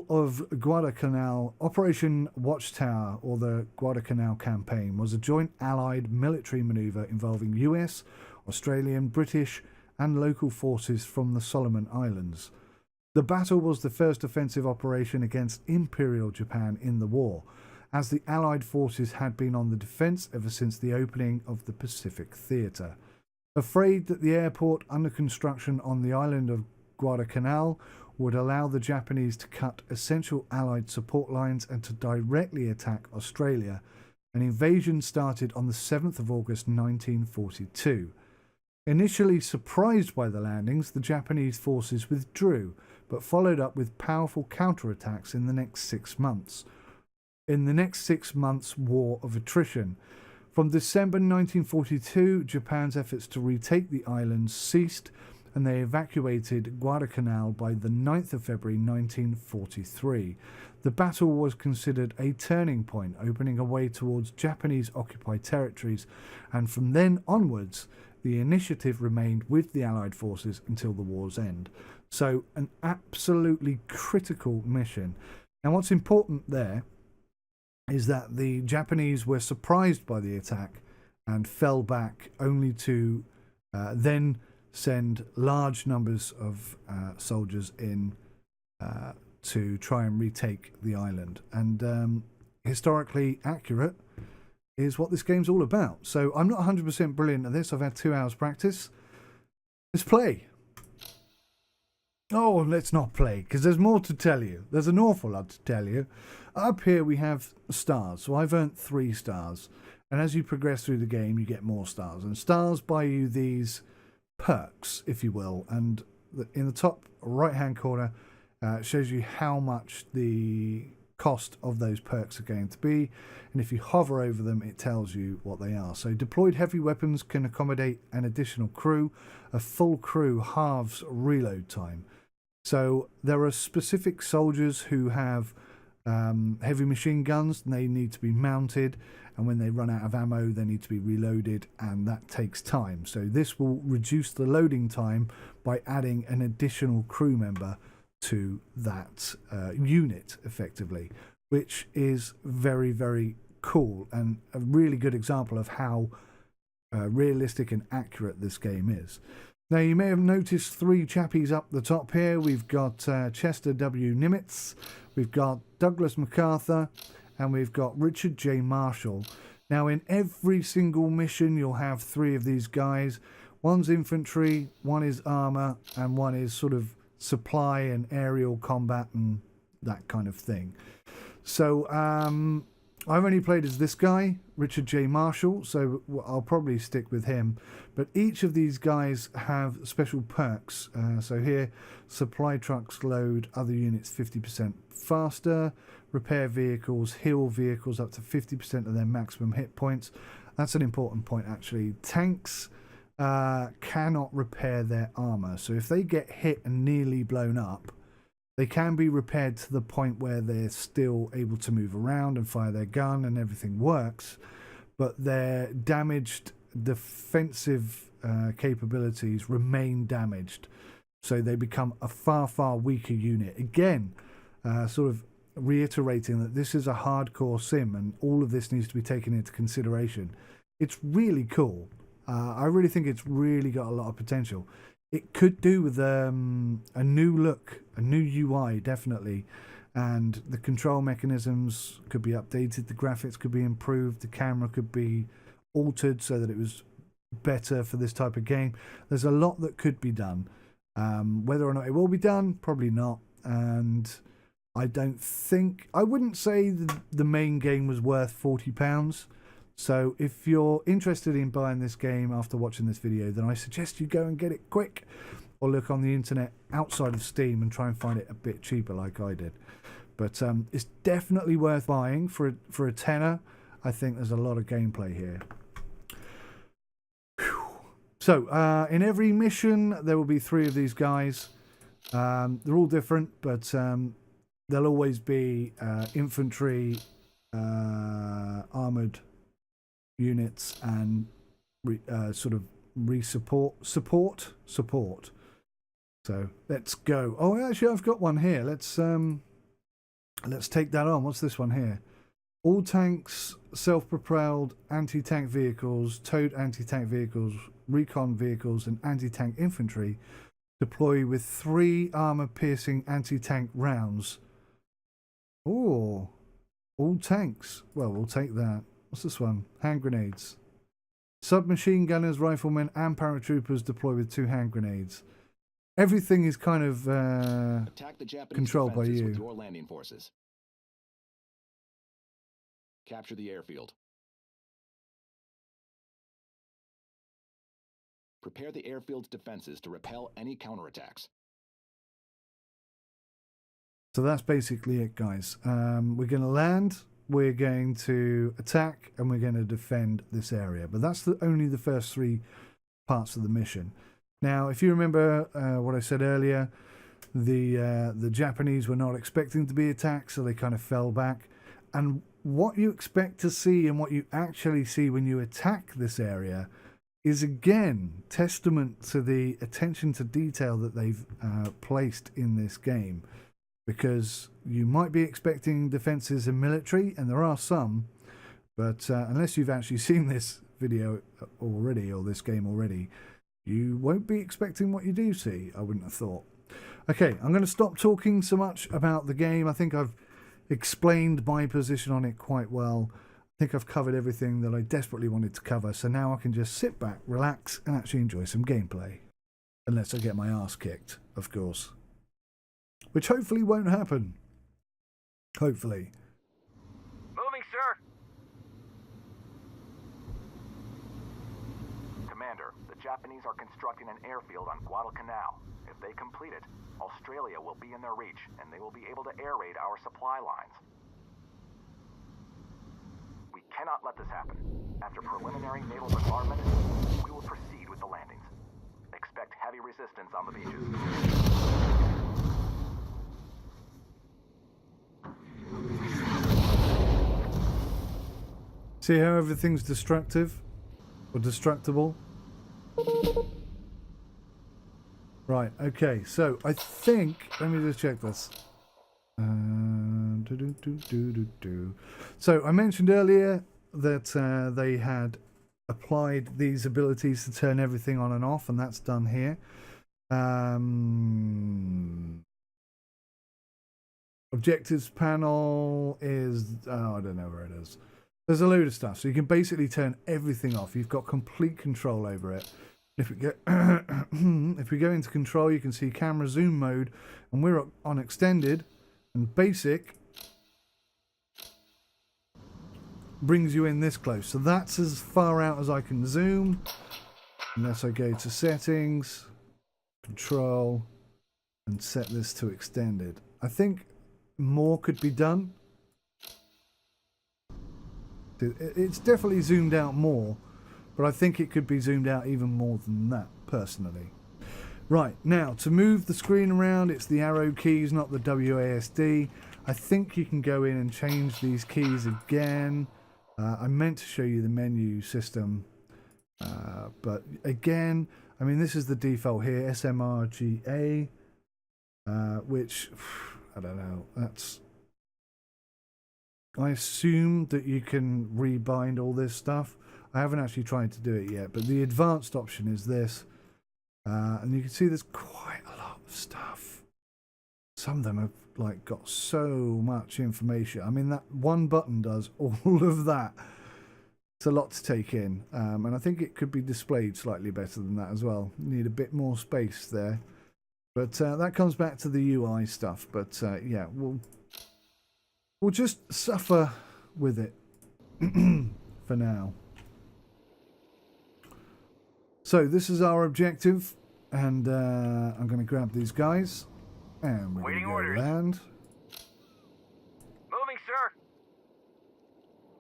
of Guadalcanal, Operation Watchtower, or the Guadalcanal Campaign, was a joint Allied military manoeuvre involving US, Australian, British, and local forces from the Solomon Islands. The battle was the first offensive operation against Imperial Japan in the war, as the Allied forces had been on the defence ever since the opening of the Pacific Theatre. Afraid that the airport under construction on the island of Guadalcanal would allow the Japanese to cut essential Allied support lines and to directly attack Australia, an invasion started on the 7th of August 1942. Initially surprised by the landings, the Japanese forces withdrew, but followed up with powerful counterattacks in the next 6 months. In the next 6 months' war of attrition. From December 1942, Japan's efforts to retake the islands ceased, and they evacuated Guadalcanal by the 9th of February 1943. The battle was considered a turning point, opening a way towards Japanese-occupied territories, and from then onwards, the initiative remained with the Allied forces until the war's end. So, an absolutely critical mission. And what's important there is that the Japanese were surprised by the attack and fell back, only to then send large numbers of soldiers in to try and retake the island. And historically accurate is what this game's all about. So I'm not 100% brilliant at this. I've had 2 hours practice. Let's play. Oh, let's not play, because there's more to tell you. There's an awful lot to tell you. Up here we have stars. So I've earned 3 stars. And as you progress through the game, you get more stars. And stars buy you these perks, if you will. And in the top right-hand corner, it shows you how much the cost of those perks are going to be. And if you hover over them, it tells you what they are. So deployed heavy weapons can accommodate an additional crew. A full crew halves reload time. So there are specific soldiers who have heavy machine guns, and they need to be mounted, and when they run out of ammo they need to be reloaded, and that takes time. So this will reduce the loading time by adding an additional crew member to that unit effectively, which is very, very cool and a really good example of how realistic and accurate this game is. Now, you may have noticed 3 chappies up the top here. We've got Chester W. Nimitz, we've got Douglas MacArthur, and we've got Richard J. Marshall. Now, in every single mission, you'll have 3 of these guys. One's infantry, one is armour, and one is sort of supply and aerial combat and that kind of thing. So, I've only played as this guy, Richard J. Marshall, so I'll probably stick with him. But each of these guys have special perks. So here, supply trucks load other units 50% faster. Repair vehicles heal vehicles up to 50% of their maximum hit points. That's an important point, actually. Tanks cannot repair their armour. So if they get hit and nearly blown up, they can be repaired to the point where they're still able to move around and fire their gun and everything works, but their damaged defensive capabilities remain damaged. So they become a far, far weaker unit. Again, sort of reiterating that this is a hardcore sim and all of this needs to be taken into consideration. It's really cool. I really think it's really got a lot of potential. It could do with a new look, a new UI, definitely. And the control mechanisms could be updated, the graphics could be improved, the camera could be altered so that it was better for this type of game. There's a lot that could be done. Whether or not it will be done, probably not. And I wouldn't say the main game was worth £40. So if you're interested in buying this game after watching this video, then I suggest you go and get it quick, or look on the internet outside of Steam and try and find it a bit cheaper like I did. But it's definitely worth buying for a tenner. I think there's a lot of gameplay here. Whew. So in every mission there will be 3 of these guys. They're all different, but there'll always be infantry, armoured units, and sort of support. So let's go. Oh, actually, I've got one here. Let's Let's take that on. What's this one here? All tanks, self-propelled anti-tank vehicles, towed anti-tank vehicles, recon vehicles, and anti-tank infantry deploy with 3 armor-piercing anti-tank rounds. Oh, all tanks. Well, we'll take that. What's this one? Hand grenades. Submachine gunners, riflemen, and paratroopers deploy with 2 hand grenades. Everything is kind of Attack the Japanese controlled by defenses you. with your landing forces. Capture the airfield. Prepare the airfield's defenses to repel any counterattacks. So that's basically it, guys. We're going to land, we're going to attack, and we're going to defend this area. But that's only the first 3 parts of the mission. Now, if you remember what I said earlier, the Japanese were not expecting to be attacked, so they kind of fell back. And what you expect to see and what you actually see when you attack this area is, again, testament to the attention to detail that they've placed in this game. Because you might be expecting defenses in military, and there are some, but unless you've actually seen this video already, or this game already, you won't be expecting what you do see, I wouldn't have thought. Okay, I'm going to stop talking so much about the game. I think I've explained my position on it quite well. I think I've covered everything that I desperately wanted to cover, so now I can just sit back, relax, and actually enjoy some gameplay. Unless I get my ass kicked, of course. Which hopefully won't happen. Hopefully. Moving, sir. Commander, the Japanese are constructing an airfield on Guadalcanal. If they complete it, Australia will be in their reach, and they will be able to air raid our supply lines. We cannot let this happen. After preliminary naval bombardment, we will proceed with the landings. Expect heavy resistance on the beaches. See how everything's destructive? Or destructible? Right, okay, so I think, let me just check this. So I mentioned earlier that they had applied these abilities to turn everything on and off, and that's done here. Objectives panel is, oh, I don't know where it is. There's a load of stuff, so you can basically turn everything off. You've got complete control over it. If we go, if we go into control, you can see camera zoom mode, and we're on extended, and basic brings you in this close. So that's as far out as I can zoom, unless I go to settings, control, and set this to extended. I think more could be done. It's definitely zoomed out more, but I think it could be zoomed out even more than that, personally. Right, now, to move the screen around, it's the arrow keys, not the WASD. I think you can go in and change these keys again. I meant to show you the menu system, but again, I mean, this is the default here, SMRGA, which, I don't know, that's... I assume that you can rebind all this stuff. I haven't actually tried to do it yet, but the advanced option is this. And you can see there's quite a lot of stuff. Some of them have like got so much information. I mean, that one button does all of that. It's a lot to take in. And I think it could be displayed slightly better than that as well. You need a bit more space there. But that comes back to the UI stuff. But yeah, we'll just suffer with it for now. So this is our objective, and I'm going to grab these guys, and we're going to go land. Moving, sir.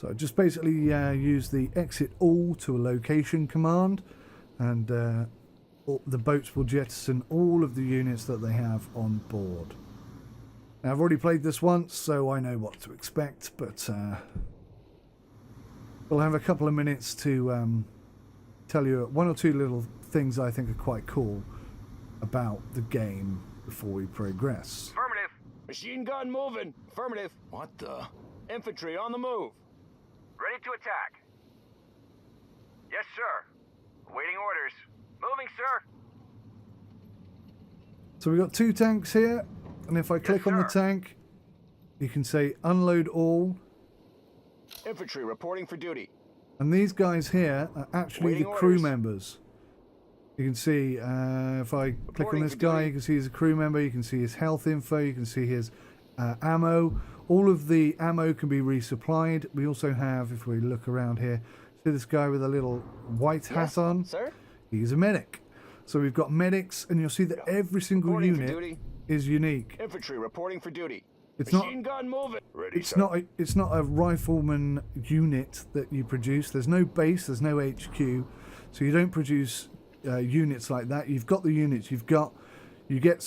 So I just basically use the exit all to a location command, and the boats will jettison all of the units that they have on board. Now, I've already played this once, so I know what to expect, but we'll have a couple of minutes to tell you one or two little things I think are quite cool about the game before we progress. Affirmative. Machine gun moving. Affirmative. What the? Infantry on the move. Ready to attack. Yes, sir. Awaiting orders. Moving, sir. So we've got 2 tanks here, and if I click on the sir. tank, you can say unload all, Infantry reporting for duty. and these guys here are actually Waiting the crew orders. members. You can see, if I click on Reporting this for guy, duty. you can see he's a crew member, you can see his health info, you can see his ammo. All of the ammo can be resupplied. We also have, if we look around here, see this guy with a little white hat on? Sir? He's a medic. So we've got medics, and you'll see that every single Reporting for unit duty. is unique. Infantry reporting for duty. It's not. Machine gun moving. Ready, It's not a rifleman unit that you produce. There's no base. There's no HQ. So you don't produce units like that. You've got the units. You get you get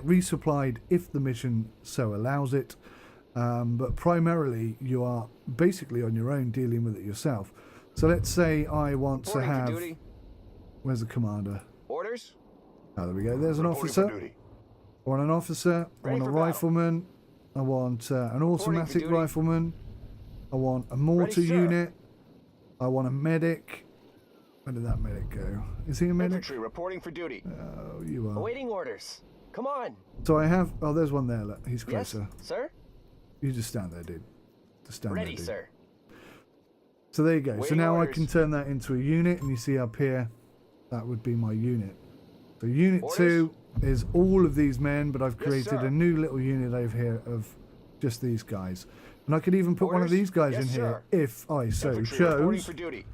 resupplied if the mission so allows it. But primarily you are basically on your own, dealing with it yourself. So let's say I want to Reporting for have. duty. Where's the commander? Orders. Oh, there we go. There's an officer. I want an officer. I Ready want a for battle. rifleman. I want an automatic duty. rifleman. I want a mortar Ready, sir. unit. I want a medic. Where did that medic go? Is he a medic? Infantry reporting for duty. Oh, you are. Awaiting orders. Come on. So I have. Oh, there's one there. Look, he's Yes, closer. sir. You just stand there, dude. Just stand Ready, there, dude. sir. So there you go. So Waiting now I orders. can turn that into a unit, and you see up here, that would be my unit. So unit Orders. 2 is all of these men, but I've Yes, created sir. a new little unit over here of just these guys. And I could even put one of Orders. these guys Yes, in here sir. if I so Infantry reporting chose, for duty.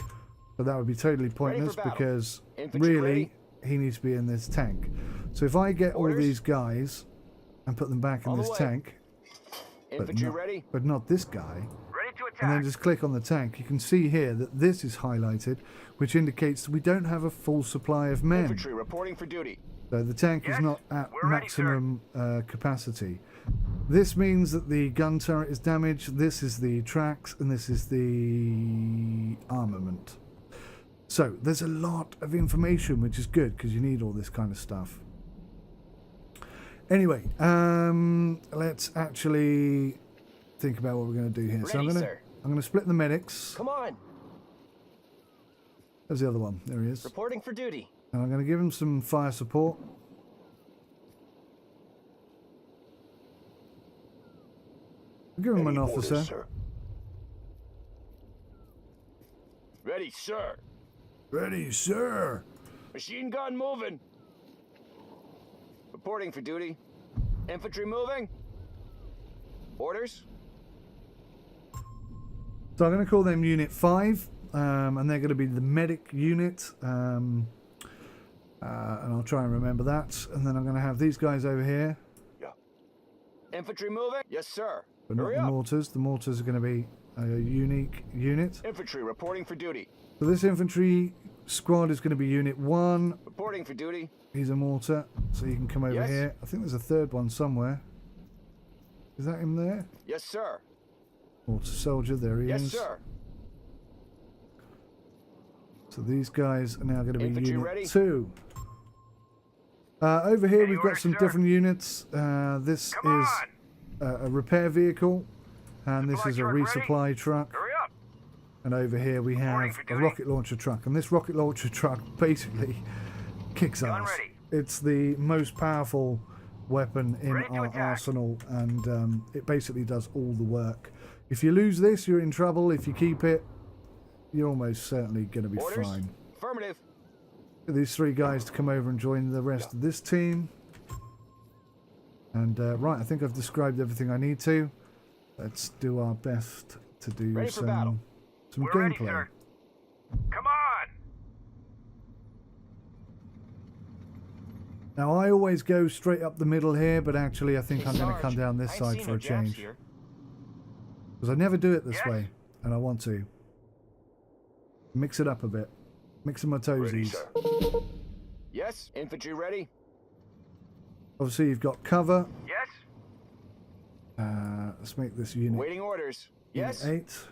but that would be totally pointless battle. because Infantry really ready. he needs to be in this tank. So if I get all Orders. these guys and put them back in On the this way. tank, Infantry not, ready. but not this guy, Ready to and then attack. just click on the tank, you can see here that this is highlighted, which indicates we don't have a full supply of men. Infantry reporting for duty. So the tank is Yes, not at we're ready, sir. maximum capacity. This means that the gun turret is damaged, this is the tracks, and this is the armament. So there's a lot of information, which is good because you need all this kind of stuff. Anyway, let's actually think about what we're going to do here. So Ready, I'm sir. going to split the medics. Come on. There's the other one. There he is. Reporting for duty. And I'm going to give him some fire support. I'll give him an officer. Ready, sir. Ready, sir. Machine gun moving. Reporting for duty. Infantry moving. Orders. So I'm going to call them Unit 5, and they're going to be the medic unit. And I'll try and remember that. And then I'm going to have these guys over here, Infantry moving. Yes, sir. but not Hurry the up. mortars. The mortars are going to be a unique unit. Infantry reporting for duty. So this infantry squad is going to be Unit 1. Reporting for duty. He's a mortar, so you can come over Yes. here. I think there's a third one somewhere. Is that him there? Yes, sir. Mortar soldier, there he Yes, is. sir. So these guys are now going to be Infantry Unit ready. 2. Over here Any we've got orders, some sir? different units. This Come is on. a repair vehicle, and this Supply is a truck ready? resupply truck. Hurry up. And over here we Reporting have for a duty. rocket launcher truck, and this rocket launcher truck basically kicks Gun ass. ready. It's the most powerful weapon in Ready to our attack. arsenal, and it basically does all the work. If you lose this, you're in trouble. If you keep it, you're almost certainly going to be Orders. fine. Affirmative. Get these 3 guys to come over and join the rest of this team. And right, I think I've described everything I need to. Let's do our best to do Ready for battle. some We're ready, gameplay. sir. Come on. Now I always go straight up the middle here, but actually I think I'm going to Sarge, come down this I ain't side seen for no a jabs change. here. Because I never do it this Yes. way, and I want to. Mix it up a bit. Mixing my toesies. Yes. Infantry ready. Obviously you've got cover. Yes. Let's make this unit Waiting orders. Unit Yes. 8.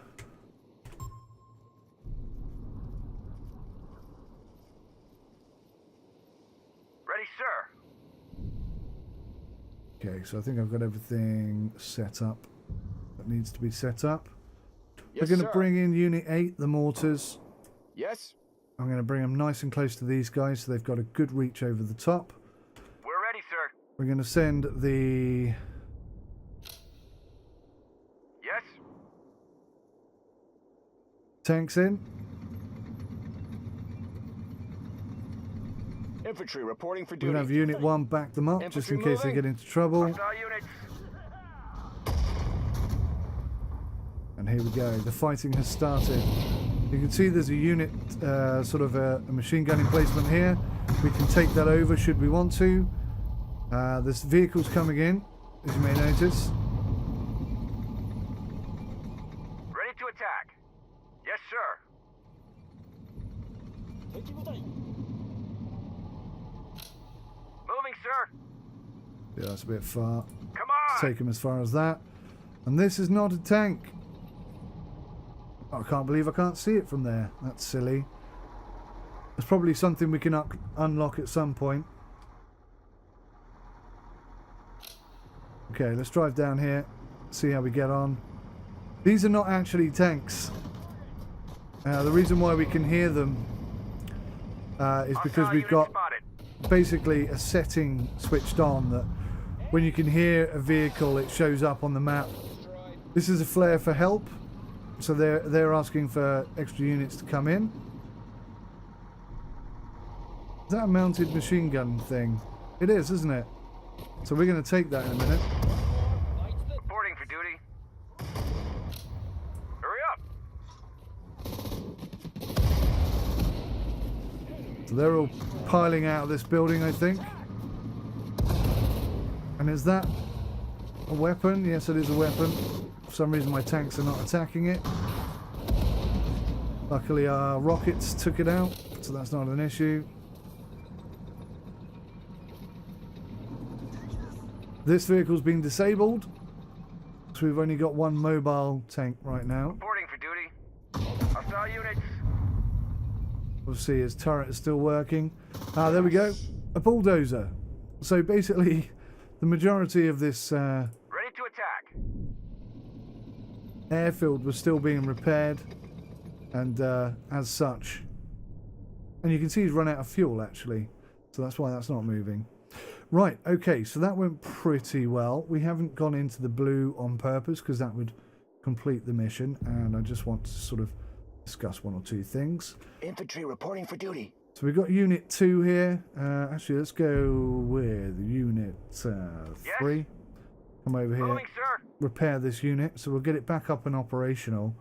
Ready, sir. Okay, so I think I've got everything set up that needs to be set up. Yes, We're going to sir. bring in Unit 8, the mortars. Yes. I'm going to bring them nice and close to these guys so they've got a good reach over the top. We're ready, sir. We're going to send the Yes? tanks in. Infantry reporting for We're duty. going to have Unit 1 back them up just in Infantry case they moving. get into trouble. Hostile units. And here we go. The fighting has started. You can see there's a unit, sort of a machine gun emplacement here. We can take that over should we want to. There's vehicles coming in, as you may notice. Ready to attack. Yes, sir. Moving, sir. Yeah, that's a bit far. Come Let's on. take them as far as that. And this is not a tank. I can't believe I can't see it from there. That's silly. It's probably something we can unlock at some point. Okay, let's drive down here, see how we get on. These are not actually tanks. The reason why we can hear them is because Hostile we've unit got spotted. basically a setting switched on that when you can hear a vehicle, it shows up on the map. This is a flare for help, so they're asking for extra units to come in. Is that a mounted machine gun thing? It is, isn't it? So we're going to take that in a minute. Reporting for duty. Hurry up. So they're all piling out of this building, I think. And is that a weapon? Yes, it is a weapon. For some reason my tanks are not attacking it. Luckily our rockets took it out, so that's not an issue. This vehicle's been disabled, so we've only got one mobile tank right now. Reporting for duty. Hostile units. We'll see his turret is still working. Ah, there we go. A bulldozer. So basically, the majority of this Ready to attack. airfield was still being repaired, and as such. And you can see he's run out of fuel, actually. So that's why that's not moving. Right, okay, so that went pretty well. We haven't gone into the blue on purpose, because that would complete the mission, and I just want to sort of discuss one or two things. Infantry reporting for duty. So we've got Unit 2 here. Actually, let's go with Unit 3. Come over here, Moving, sir. repair this unit, so we'll get it back up and operational.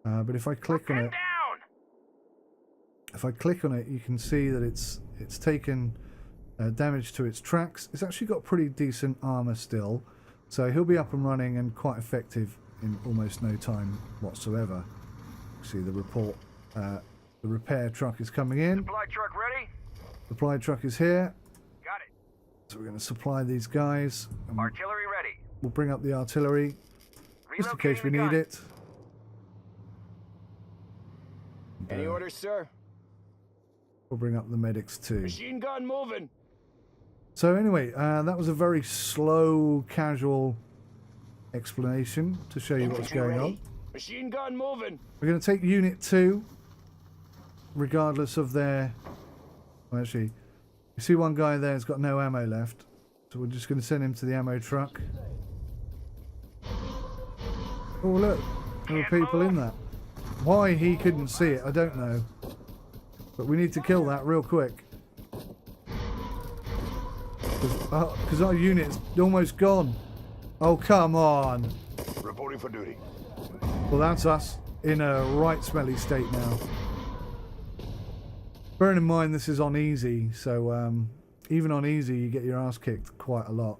But if I click on Pinned it, down. you can see that it's taken damage to its tracks. It's actually got pretty decent armor still, so he'll be up and running and quite effective in almost no time whatsoever. See the report. The repair truck is coming in. Supply truck ready. Supply truck is here. Got it. So we're going to supply these guys. And Artillery ready. we'll bring up the artillery just in case we Relocating the need gun. it. Any orders, sir? We'll bring up the medics too. Machine gun moving. So anyway, that was a very slow, casual explanation to show you what's Infantry going ready. on. Machine gun moving. We're going to take Unit 2, regardless of their... Well, actually, you see one guy there has got no ammo left, so we're just going to send him to the ammo truck. Oh look, there were people in that. Why he couldn't see it, I don't know. But we need to kill that real quick. Because our unit's almost gone. Oh, come on. Reporting for duty. Well, that's us in a right smelly state now. Bearing in mind this is on easy, so even on easy you get your ass kicked quite a lot.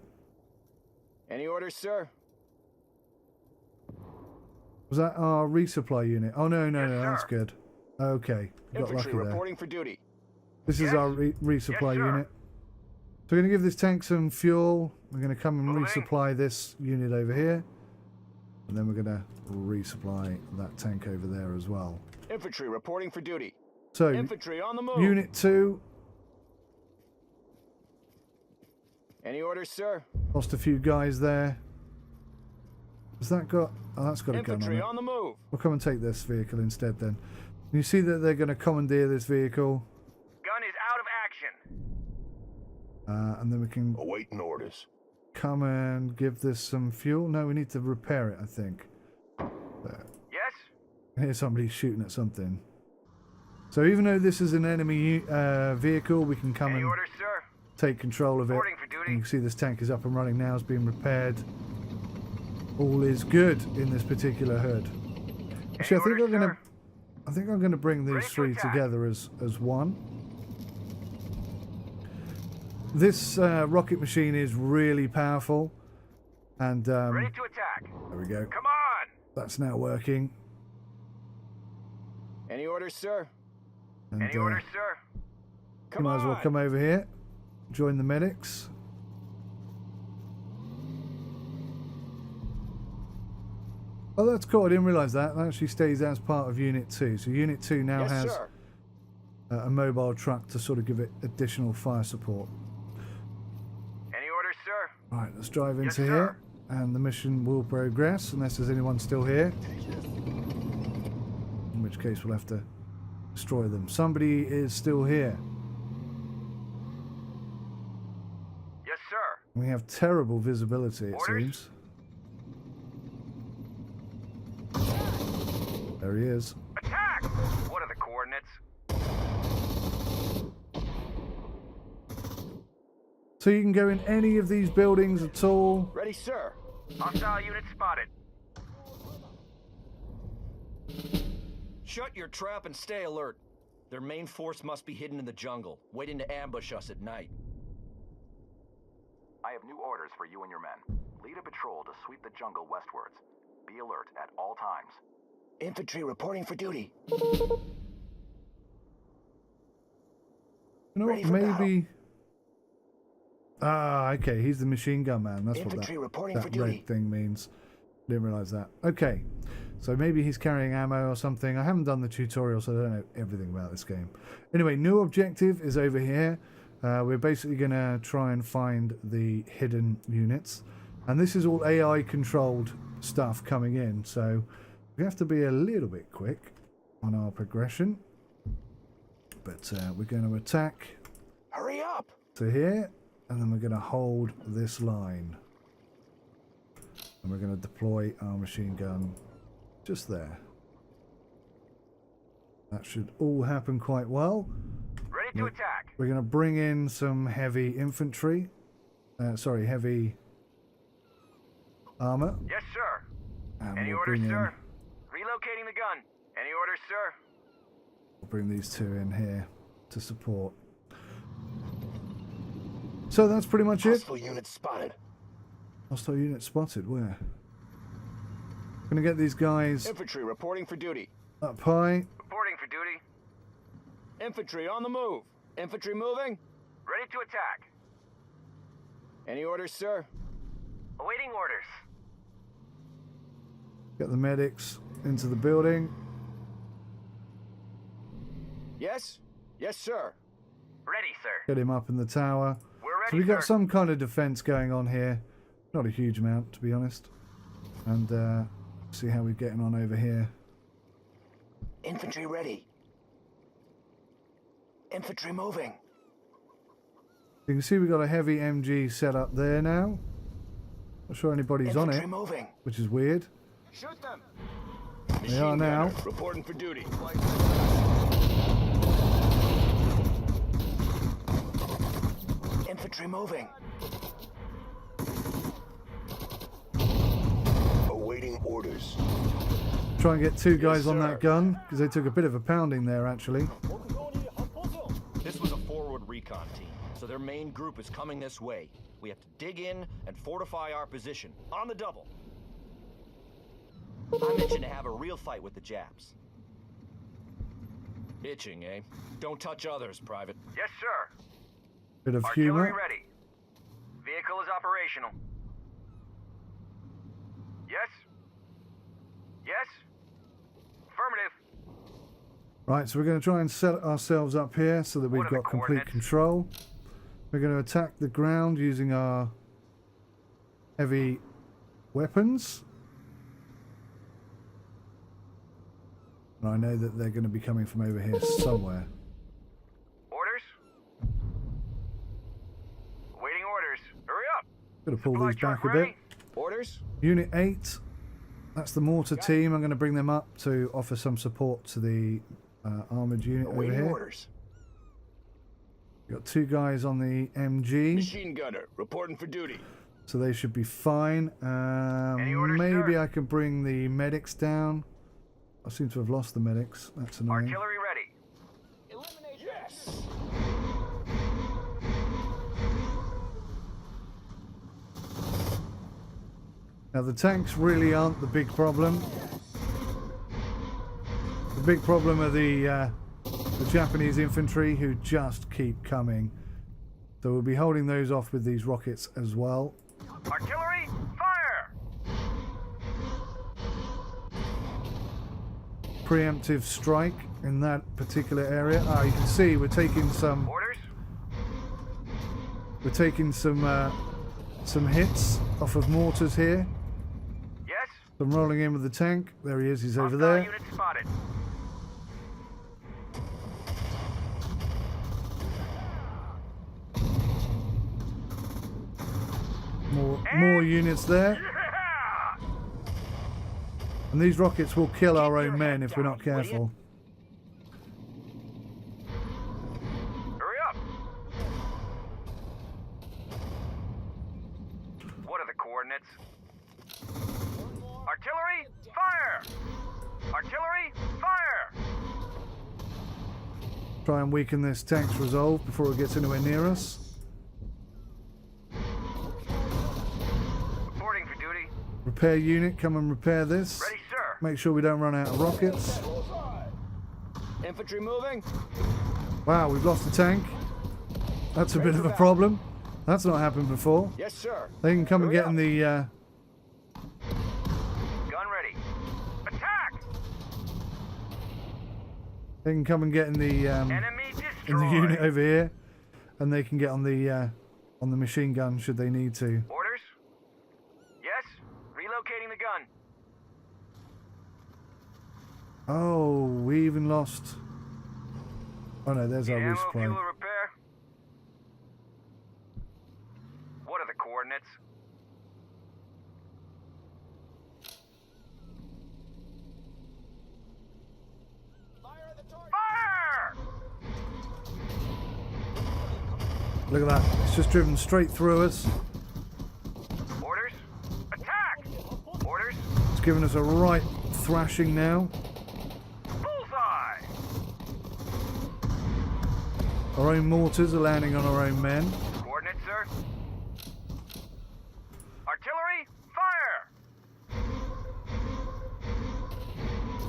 Any orders, sir? Was that our resupply unit? Oh, no, Yes, that's sir. good. Okay, got Infantry lucky there. reporting for duty. This is Yes. our resupply Yes, sir. unit. So we're going to give this tank some fuel. We're going to come and Moving. resupply this unit over here. And then we're going to resupply that tank over there as well. Infantry reporting for duty. So, Infantry on the move. Unit 2, Any orders, sir? Lost a few guys there. Has that got... Oh, that's got a gun on Infantry it. on the move. We'll come and take this vehicle instead then. You see that they're going to commandeer this vehicle. Gun is out of action. And then we can Awaiting orders. come and give this some fuel. No, we need to repair it, I think. There. Yes? I hear somebody shooting at something. So even though this is an enemy vehicle, we can come Any and orders, sir? take control of it. Reporting for duty. And you can see this tank is up and running now. It's being repaired. All is good in this particular hood. Actually, I think I'm gonna bring these Ready to three attack. together as one. This rocket machine is really powerful, and Ready to attack. there we go. Come on! That's now working. Any orders, sir? And Any orders, sir? you Come might on. as well come over here, join the medics. Oh, that's cool. I didn't realise that. That actually stays as part of Unit 2. So Unit 2 now Yes, has sir. a mobile truck to sort of give it additional fire support. Any orders, sir? Right, let's drive into Yes, sir. here, and the mission will progress unless there's anyone still here. In which case we'll have to destroy them. Somebody is still here. Yes, sir. We have terrible visibility, it Orders? seems. There he is. Attack! What are the coordinates? So you can go in any of these buildings at all. Ready, sir. Hostile unit spotted. Shut your trap and stay alert. Their main force must be hidden in the jungle, waiting to ambush us at night. I have new orders for you and your men. Lead a patrol to sweep the jungle westwards. Be alert at all times. Infantry reporting for duty. You know Ready what? for Maybe. Ah, okay. He's the machine gun man. That's Infantry what reporting that for red duty. thing means. Didn't realize that. Okay. So maybe he's carrying ammo or something. I haven't done the tutorial, so I don't know everything about this game. Anyway, new objective is over here. We're basically going to try and find the hidden units. And this is all AI controlled stuff coming in. So we have to be a little bit quick on our progression. But we're going to attack Hurry up. to here. And then we're going to hold this line. And we're going to deploy our machine gun just there. That should all happen quite well. Ready to attack. We're going to bring in some heavy infantry. Heavy armor. Yes, sir. And Any we'll orders, bring in, sir? Relocating the gun. Any orders, sir? we'll bring these two in here to support. So that's pretty much it. Hostile unit spotted. Hostile unit spotted. Where? Gonna get these guys Infantry reporting for duty. up high. Reporting for duty. Infantry on the move. Infantry moving. Ready to attack. Any orders, sir? Awaiting orders. Get the medics into the building. Yes? Yes, sir. Ready, sir. Get him up in the tower. We're So ready, we've got sir. some kind of defense going on here. Not a huge amount, to be honest. And see how we're getting on over here. Infantry ready. Infantry moving. You can see we've got a heavy MG set up there now. Not sure anybody's on Infantry it, moving. which is weird. Shoot them. They are now. Reporting for duty. Infantry moving. Awaiting orders. Try and get two guys on sir. that gun, because they took a bit of a pounding there, actually. This was a forward recon team, so their main group is coming this way. We have to dig in and fortify our position, on the double. I mentioned to have a real fight with the Japs. Itching, eh? Don't touch others, Private. Yes, sir. Bit of Artillery humor. ready. Vehicle is operational. Yes? Yes? Affirmative. Right, so we're going to try and set ourselves up here so that we've What are the got complete coordinates? control. We're going to attack the ground using our heavy weapons. And I know that they're going to be coming from over here somewhere. Orders? Waiting orders. Hurry up. Going to pull Supply these back a truck bit. ready? Orders? Unit 8, that's the mortar team. I'm going to bring them up to offer some support to the armoured unit over Awaiting here. orders. Got 2 guys on the MG, Machine gunner, reporting for duty. so they should be fine. Any orders, Maybe sir? I can bring the medics down. I seem to have lost the medics. That's annoying. Artillery ready. Eliminate yes. Now the tanks really aren't the big problem. The big problem are the Japanese infantry who just keep coming. So we'll be holding those off with these rockets as well. Artillery, fire! Preemptive strike in that particular area. Ah, you can see we're taking some Orders? some hits off of mortars here. Yes? So I'm rolling in with the tank. There he is. He's over Hostile there. unit spotted. More units there. Yeah! And these rockets will kill our your own men head if we're not down, will you? careful. Hurry up! What are the coordinates? Artillery, fire! Artillery, fire! Try and weaken this tank's resolve before it gets anywhere near us. Reporting for duty. Repair unit, come and repair this. Ready, sir. Make sure we don't run out of rockets. Infantry moving. Wow, we've lost the tank. That's a bit of a problem. That's not happened before. Yes, sir. They can come and Hurry get in the Gun ready. Attack! they can come and get in the Enemy in the destroyed. unit over here, and they can get on the machine gun should they need to. Orders? Yes? Relocating the gun. Oh, we even lost. Oh no, there's our Ammo, resupply. fuel repair. What are the coordinates? Fire! Look at that. It's just driven straight through us. Orders? Attack! Orders? It's given us a right thrashing now. Bullseye! Our own mortars are landing on our own men. Coordinates, sir? Artillery, fire!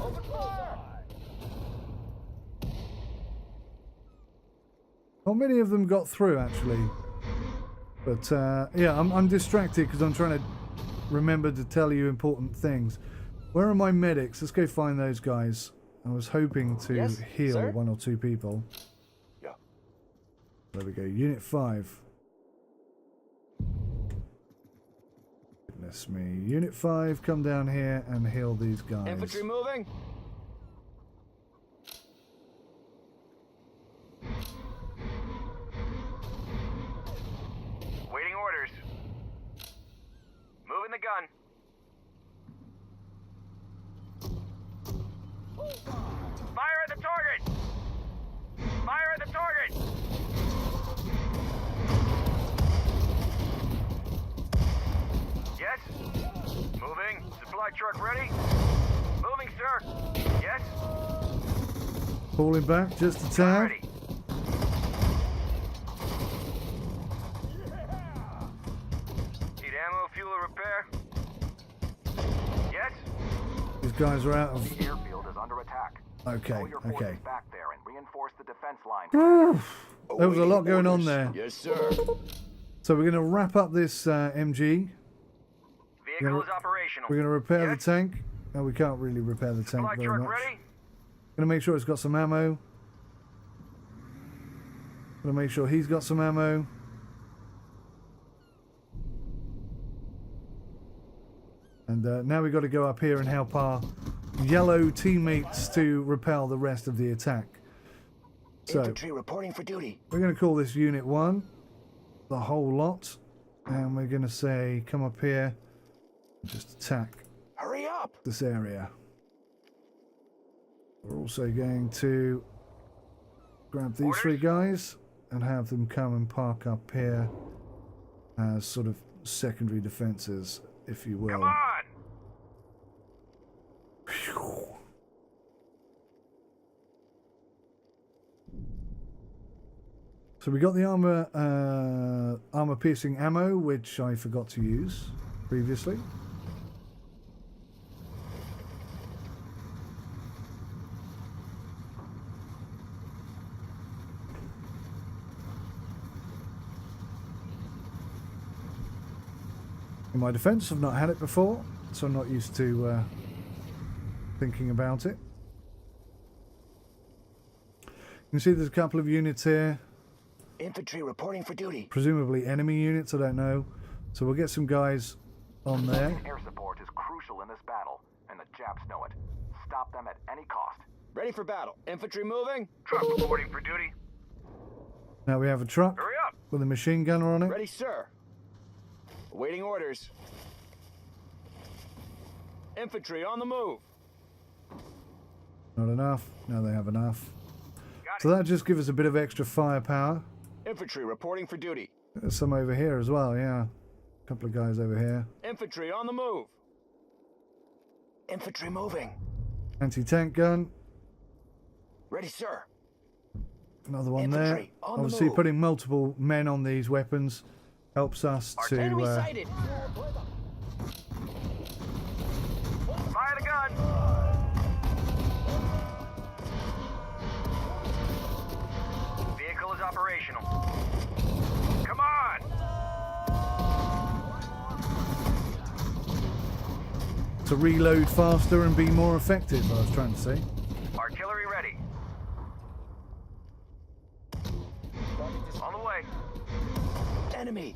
Open fire! Not many of them got through actually. But yeah, I'm distracted because I'm trying to remember to tell you important things. Where are my medics? Let's go find those guys. I was hoping to Yes, heal sir? 1 or 2 people. Yeah. There we go. Unit 5. Goodness me. Unit 5, come down here and heal these guys. Infantry moving. Waiting orders. Moving the gun. Fire at the target! Fire at the target! Yes? Moving. Supply truck ready? Moving, sir. Yes? Falling back just a Gun tad. ready. Need ammo, fuel, or repair? Yes? These guys are out of... The airfield is under attack. Okay, Pull your forces okay. back there and reinforce the defense line. There was a lot going on there. Yes, sir. So we're going to wrap up this MG. Vehicle is operational. We're going to repair Yes? the tank. No, we can't really repair the tank Supply very truck much. ready? Going to make sure it's got some ammo. Going to make sure he's got some ammo. And now we've got to go up here and help our yellow teammates to repel the rest of the attack. So Infantry reporting for duty. we're going to call this Unit 1, the whole lot, and we're going to say, come up here, just attack Hurry up! this area. We're also going to grab these three guys and have them come and park up here as sort of secondary defenses, if you will. Come on! Phew. So we got the armor piercing ammo, which I forgot to use previously. In my defense, I've not had it before, so I'm not used to thinking about it. You can see there's a couple of units here. Infantry reporting for duty. Presumably enemy units, I don't know. So we'll get some guys on there. Air support is crucial in this battle, and the Japs know it. Stop them at any cost. Ready for battle. Infantry moving. Truck reporting for duty. Now we have a truck Hurry up! with a machine gunner on it. Ready, sir. Awaiting orders. Infantry on the move. Not enough. Now they have enough. Got So it. that just gives us a bit of extra firepower. Infantry reporting for duty. There's some over here as well, yeah. A couple of guys over here. Infantry on the move. Infantry moving. Anti-tank gun. Ready, sir. Another one there. Infantry on the Obviously move. putting multiple men on these weapons helps us Enemy to... sighted. Fire the gun! Vehicle is operational. Come on! to reload faster and be more effective, I was trying to say. Artillery ready. On the way. Enemy.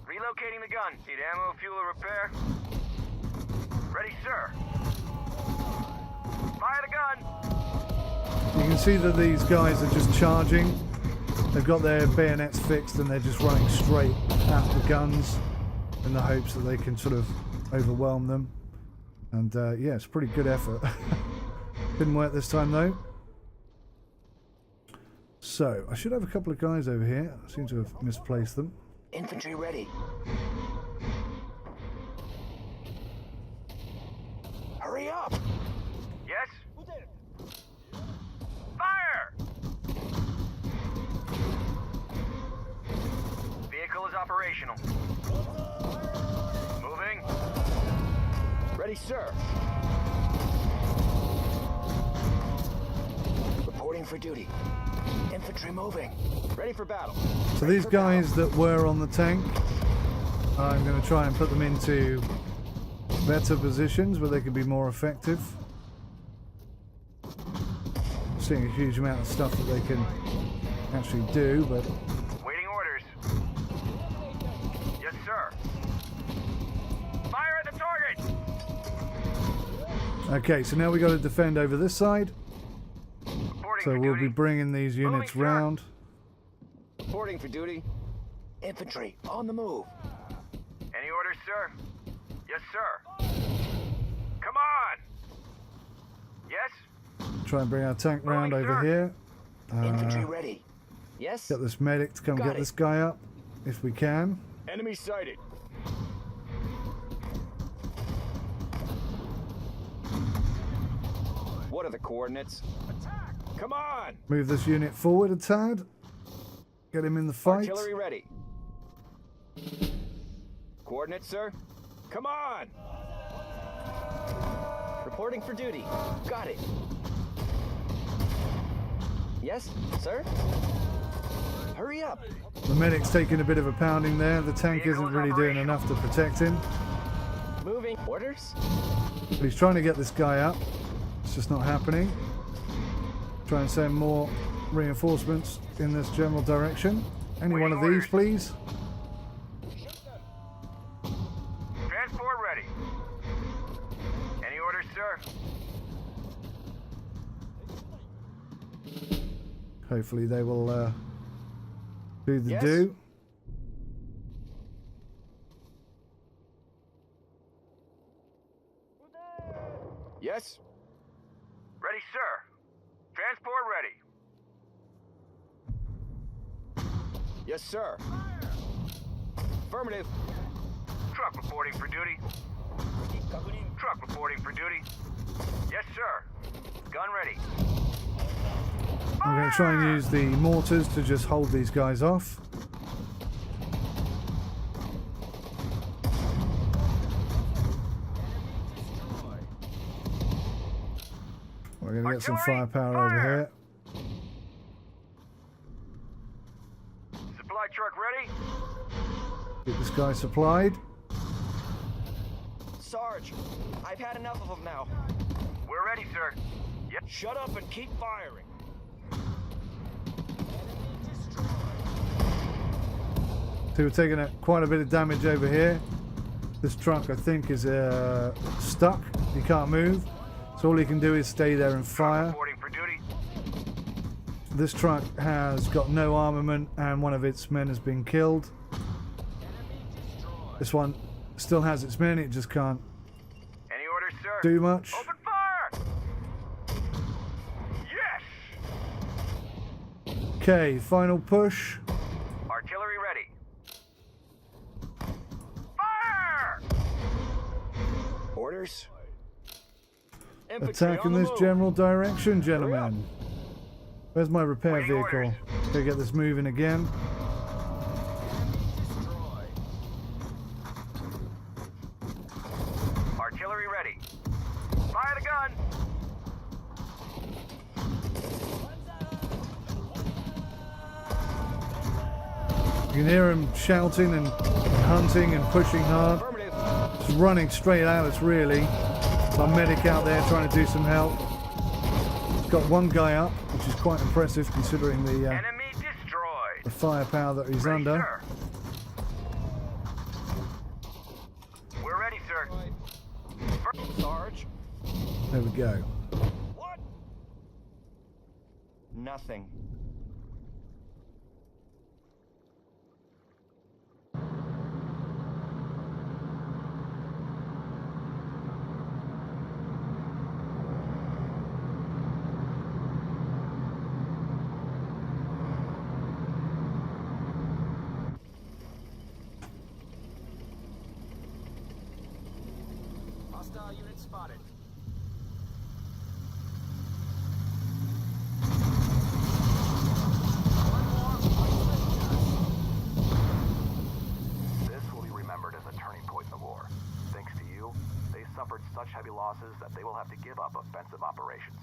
Relocating the gun. Need ammo, fuel, or repair? Ready, sir. Fire the gun! You can see that these guys are just charging. They've got their bayonets fixed and they're just running straight at the guns in the hopes that they can sort of overwhelm them. And yeah, it's a pretty good effort. Didn't work this time though. So, I should have a couple of guys over here. I seem to have misplaced them. Infantry ready. Hurry up! Yes? Fire! Vehicle is operational. Moving. Ready, sir. Reporting for duty. Infantry moving. Ready for battle. So these guys that were on the tank, I'm going to try and put them into better positions where they can be more effective. Seeing a huge amount of stuff that they can actually do, but Waiting orders. Yes, sir. Fire at the target! okay, so now we got to defend over this side. Reporting So for we'll duty. be bringing these units sir. round. Reporting for duty. Infantry on the move. Any orders, sir? Yes, sir. Come on! Yes? Try and bring our tank round Rolling, over sir. here. Infantry ready. Yes. Get this medic to come Got get it. this guy up if we can. Enemy sighted. What are the coordinates? Come on! Move this unit forward a tad. Get him in the fight. Artillery ready. Coordinates, sir? Come on! Reporting for duty. Got it. Yes, sir? Hurry up! The medic's taking a bit of a pounding there. The tank isn't really doing enough to protect him. Moving. Orders? But he's trying to get this guy up. It's just not happening. Try and send more reinforcements in this general direction. Any one of these, please? Transport ready. Hopefully they will do the Yes? do. Yes? Ready, sir. Transport ready. Yes, sir. Affirmative. Truck reporting for duty. Truck reporting for duty. Yes, sir. Gun ready. I'm going to try and use the mortars to just hold these guys off. We're going to get some firepower over here. Supply truck ready. Get this guy supplied. Sarge, I've had enough of them now. We're ready, sir. Yep. Shut up and keep firing. So we're taking quite a bit of damage over here. This truck, I think, is stuck. He can't move. So all he can do is stay there and fire. Reporting for duty. This truck has got no armament and one of its men has been killed. This one still has its men, it just can't Any orders, sir? do much. Open fire! Yes! Okay, final push. Artillery ready. Fire! Orders? Infantry Attack in on the this move. general direction, gentlemen. Where's my repair Waiting vehicle? orders. Gotta get this moving again. Artillery ready. Fire the gun! You can hear him shouting and hunting and pushing hard. Affirmative. Just running straight at us, really. Our medic out there trying to do some help. Got one guy up, which is quite impressive considering the Enemy destroyed. firepower that he's Ready, under. sir. We're ready, sir. Sarge? There we go. What? Nothing. Hostile unit spotted. This will be remembered as a turning point in the war. Thanks to you, they suffered such heavy losses that they will have to give up offensive operations.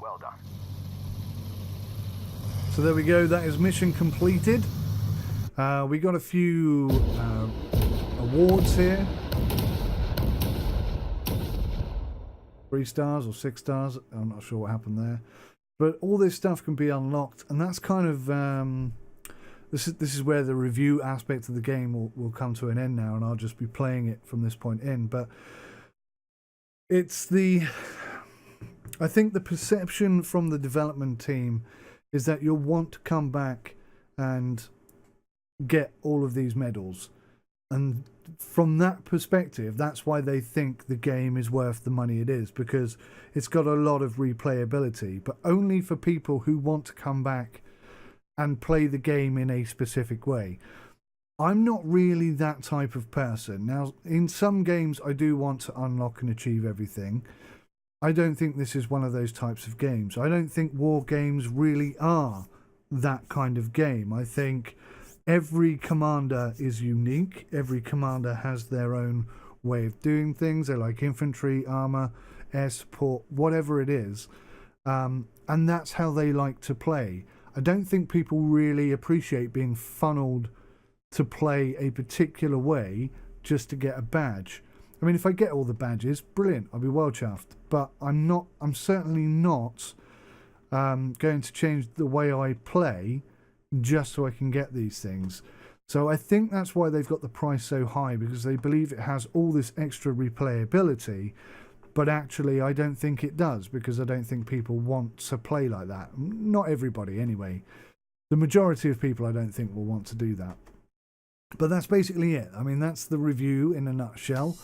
Well done. So there we go, that is mission completed. We got a few awards here. 3 stars or 6 stars, I'm not sure what happened there. But all this stuff can be unlocked, and that's kind of this is where the review aspect of the game will come to an end now, and I'll just be playing it from this point in. But it's I think the perception from the development team is that you'll want to come back and get all of these medals, and from that perspective, that's why they think the game is worth the money it is, because it's got a lot of replayability, but only for people who want to come back and play the game in a specific way. I'm not really that type of person. Now, in some games, I do want to unlock and achieve everything. I don't think this is one of those types of games. I don't think war games really are that kind of game. I think every commander is unique. Every commander has their own way of doing things. They like infantry, armor, air support, whatever it is. And that's how they like to play. I don't think people really appreciate being funneled to play a particular way just to get a badge. I mean, if I get all the badges, brilliant, I'll be well chuffed. But I'm certainly not going to change the way I play just so I can get these things. So I think that's why they've got the price so high, because they believe it has all this extra replayability, But actually, I don't think it does, because I don't think people want to play like that. Not everybody, anyway. The majority of people, I don't think, will want to do that. But that's basically it. I mean, that's the review in a nutshell.